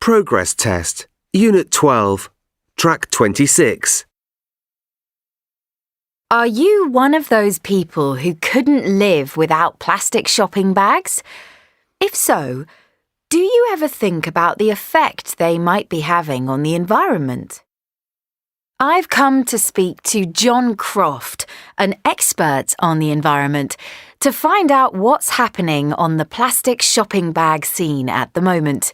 Progress Test, Unit 12, Track 26. Are you one of those people who couldn't live without plastic shopping bags? If so, do you ever think about the effect they might be having on the environment? I've come to speak to John Croft, an expert on the environment, to find out what's happening on the plastic shopping bag scene at the moment.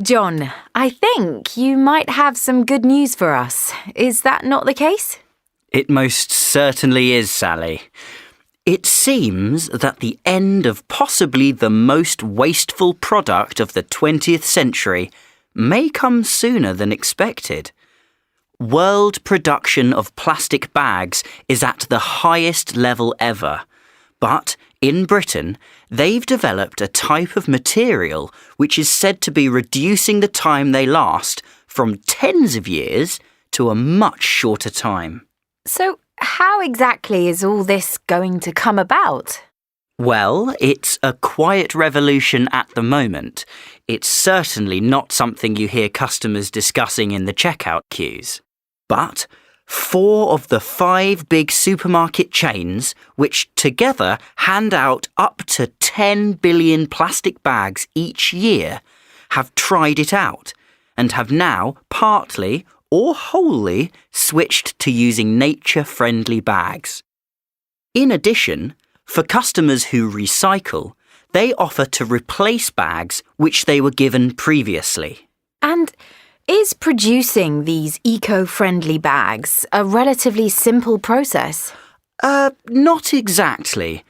John, I think you might have some good news for us. Is that not the case? It most certainly is, Sally. It seems that the end of possibly the most wasteful product of the 20th century may come sooner than expected. World production of plastic bags is at the highest level ever, but in Britain, they've developed a type of material which is said to be reducing the time they last from tens of years to a much shorter time. So, how exactly is all this going to come about? Well, it's a quiet revolution at the moment. It's certainly not something you hear customers discussing in the checkout queues. But 4 of the 5 big supermarket chains, which together hand out up to 10 billion plastic bags each year, have tried it out and have now partly or wholly switched to using nature-friendly bags. In addition, for customers who recycle, they offer to replace bags which they were given previously. And is producing these eco-friendly bags a relatively simple process? Not exactly,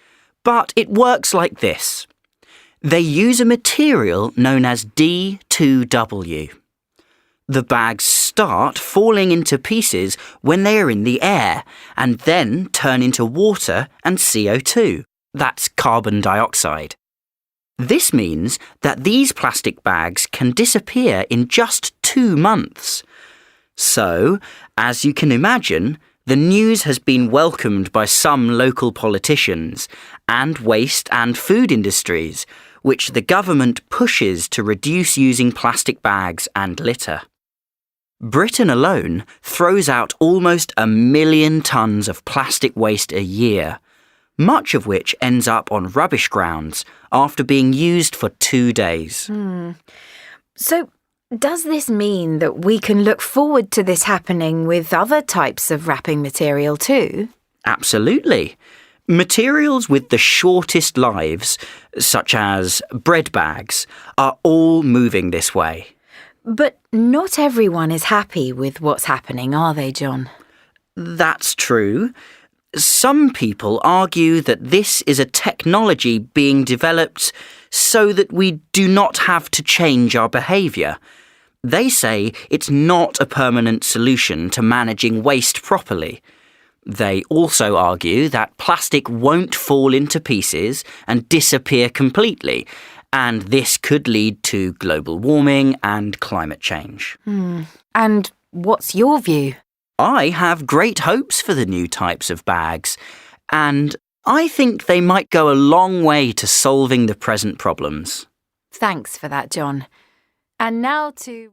but it works like this. They use a material known as D2W. The bags start falling into pieces when they are in the air and then turn into water and CO2. That's carbon dioxide. This means that these plastic bags can disappear in just 2 months. So, as you can imagine, the news has been welcomed by some local politicians and waste and food industries, which the government pushes to reduce using plastic bags and litter. Britain alone throws out almost 1 million tonnes of plastic waste a year, much of which ends up on rubbish grounds after being used for 2 days. So, does this mean that we can look forward to this happening with other types of wrapping material too? Absolutely. Materials with the shortest lives, such as bread bags, are all moving this way. But not everyone is happy with what's happening, are they, John? That's true. Some people argue that this is a technology being developed so that we do not have to change our behaviour. They say it's not a permanent solution to managing waste properly. They also argue that plastic won't fall into pieces and disappear completely, and this could lead to global warming and climate change. And what's your view? I have great hopes for the new types of bags, and I think they might go a long way to solving the present problems. Thanks for that, John. And now to...